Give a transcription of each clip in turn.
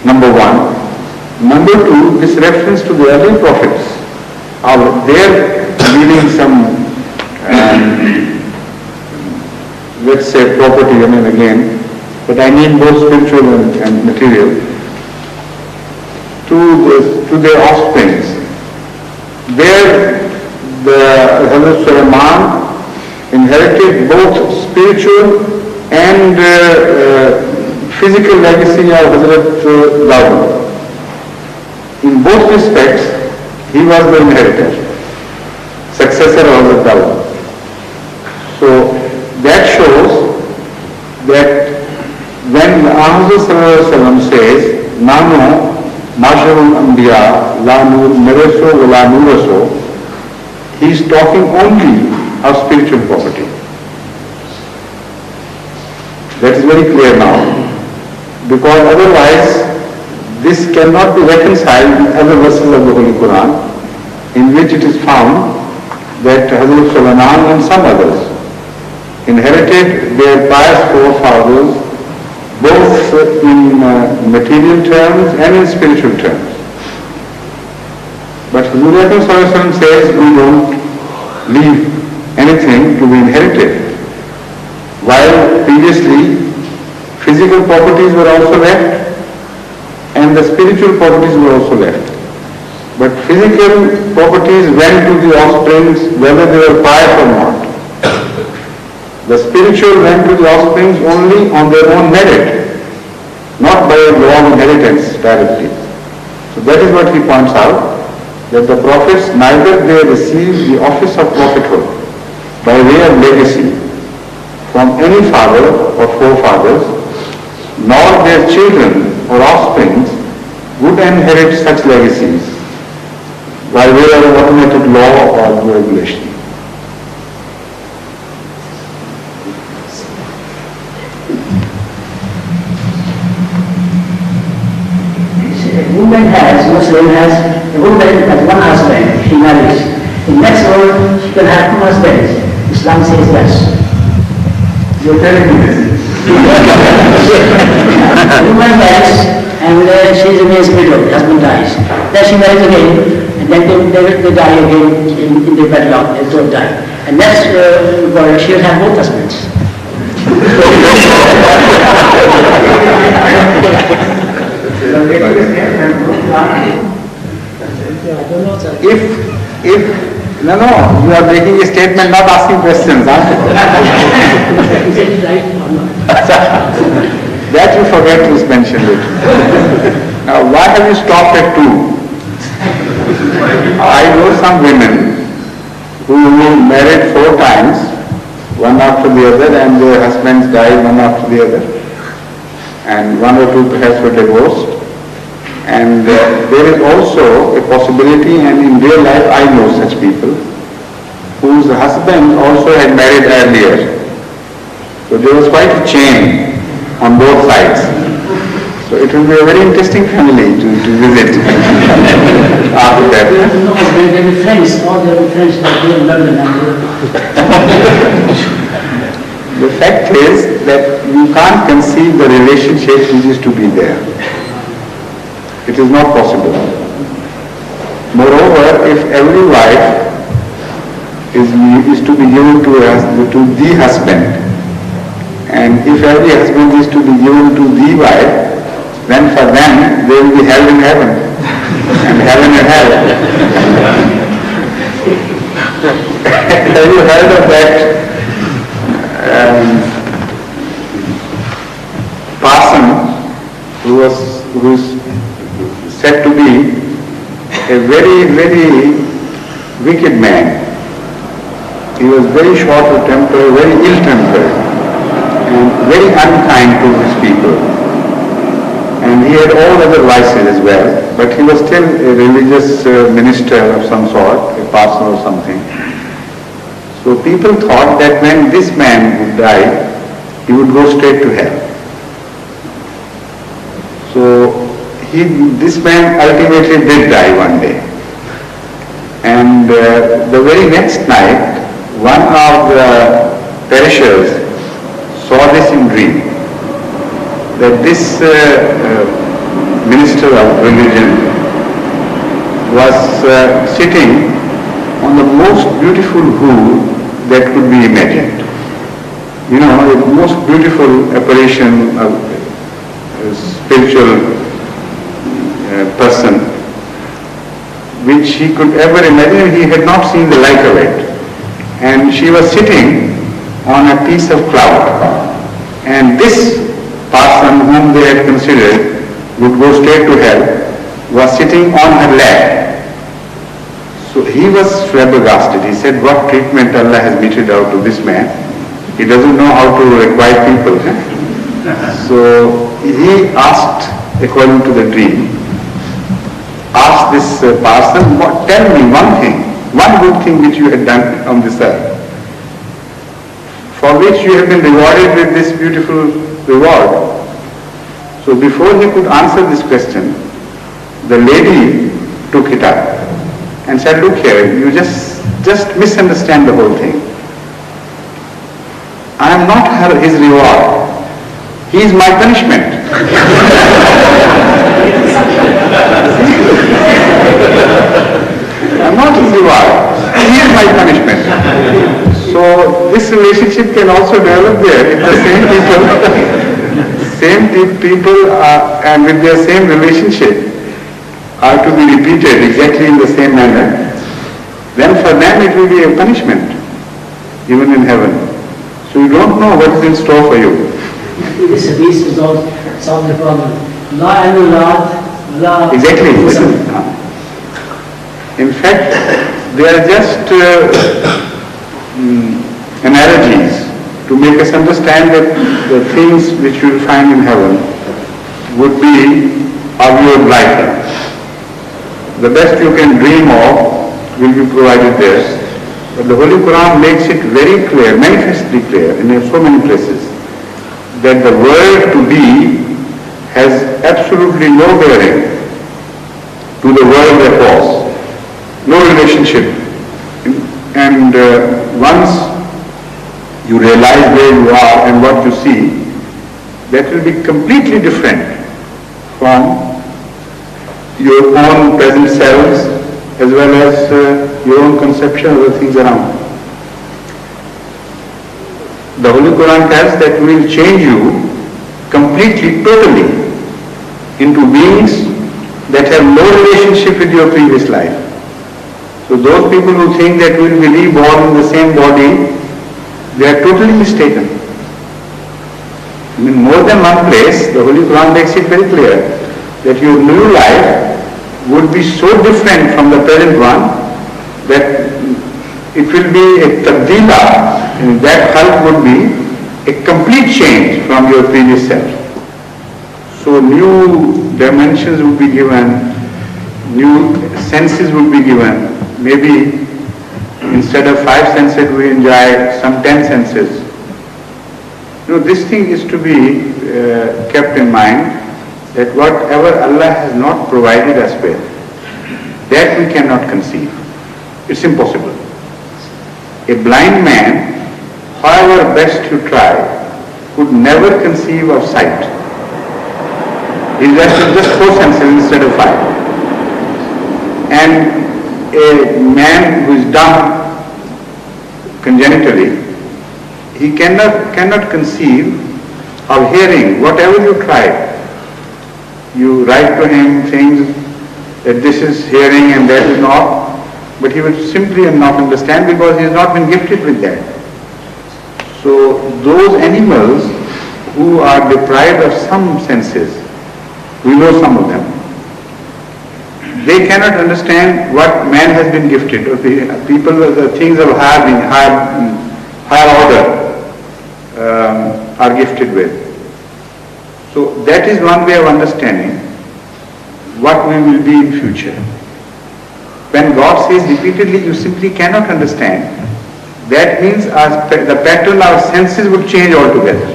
number one. Number two, this reference to the early prophets, they're leaving some, let's say, property, again, but I mean both spiritual and material, to their offsprings. There, the Hazrat Sulaiman inherited both spiritual and physical legacy of Hazrat Dawood. In both respects, he was the inheritor, successor of Hazrat Dawood. So that shows that when Ahmad says, Nano Masharul Anbiya La Nur Mereso La Nuraso, he is talking only of spiritual property. That is very clear now, because otherwise this cannot be reconciled with other verses of the Holy Quran, in which it is found that Hazrat Sulaiman and some others inherited their pious forefathers both in material terms and in spiritual terms. But Hazrat says we don't leave anything to be inherited, while previously physical properties were also left and the spiritual properties were also left. But physical properties went to the offsprings whether they were pious or not. The spiritual went to the offsprings only on their own merit, not by a law of inheritance directly. So that is what he points out, that the prophets neither they received the office of prophethood by way of legacy from any father or forefathers, nor their children or offsprings would inherit such legacies by way of automatic law or regulation. A woman has one husband, she marries. In next world, she can have two husbands. Islam says yes. You are telling me this. A woman marries and she remains widow, husband dies. Then she marries again and then they die again in the bedrock, they don't die. And next world, she will have both husbands. No, you are making a statement, not asking questions, aren't you? That you forget to mention it. Now, why have you stopped at 2? I know some women who married 4 times, one after the other, and their husbands died one after the other, and 1 or 2 perhaps were divorced. And there is also a possibility, and in real life I know such people, whose husband also had married earlier. So there was quite a chain on both sides. So it will be a very interesting family to visit after that. No, they will be friends, all they will be friends like they in London. The fact is that you can't conceive the relationship which is to be there. It is not possible. Moreover, if every wife is to be given to the husband, and if every husband is to be given to the wife, then for them there will be hell in heaven and heaven and hell. Have you heard of that parson who is said to be a very, very wicked man? He was very short of temper, very ill-tempered, and very unkind to his people. And he had all other vices as well, but he was still a religious minister of some sort, a parson or something. So people thought that when this man would die, he would go straight to hell. So this man ultimately did die one day. And the very next night, one of the perishers saw this in dream, that this minister of religion, was sitting on the most beautiful hood that could be imagined. You know, the most beautiful apparition of a spiritual person which he could ever imagine. He had not seen the like of it. And she was sitting on a piece of cloud. And this person whom they had considered would go straight to hell was sitting on her lap. So he was flabbergasted. He said, what treatment Allah has meted out to this man. He doesn't know how to requite people. So he asked, according to the dream, asked this person, tell me one thing, one good thing which you had done on this earth, for which you have been rewarded with this beautiful reward. So before he could answer this question, the lady took it up and said, look here, you just misunderstand the whole thing. I am not his reward. He is my punishment. I am not his reward. He is my punishment. So this relationship can also develop there if the same people and with their same relationship are to be repeated exactly in the same manner, then for them it will be a punishment, even in heaven. So you don't know what is in store for you. This hadith is all solve the problem. La and La. Exactly. In fact, they are just analogies to make us understand that the things which you will find in heaven would be of your liking. The best you can dream of will be provided there. But the Holy Quran makes it very clear, manifestly clear in so many places, that the world to be has absolutely no bearing to the world that was, no relationship. And once you realize where you are and what you see, that will be completely different from your own present selves as well as your own conception of the things around. The Holy Quran tells that we will change you completely, totally into beings that have no relationship with your previous life. So those people who think that we will be reborn in the same body, they are totally mistaken. In more than one place, the Holy Quran makes it very clear that your new life would be so different from the present one that it will be a tabdila, and that help would be a complete change from your previous self. So new dimensions would be given, new senses would be given. Maybe instead of 5 senses we enjoy some 10 senses. This thing is to be kept in mind, that whatever Allah has not provided us with, that we cannot conceive. It's impossible. A blind man, however best you try, could never conceive of sight. He's just 4 senses instead of 5. And a man who is dumb congenitally, he cannot conceive of hearing, whatever you try. You write to him things that this is hearing and that is not, but he will simply not understand because he has not been gifted with that. So those animals who are deprived of some senses, we know some of them, they cannot understand what man has been gifted, or the people, the things of higher order are gifted with. So that is one way of understanding what we will be in future. When God says repeatedly, you simply cannot understand, that means the pattern of our senses would change altogether.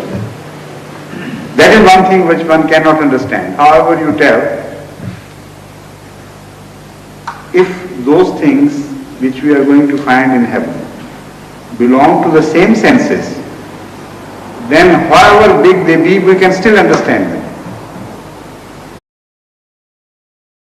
That is one thing which one cannot understand. However you tell, if those things which we are going to find in heaven belong to the same senses, then however big they be, we can still understand them.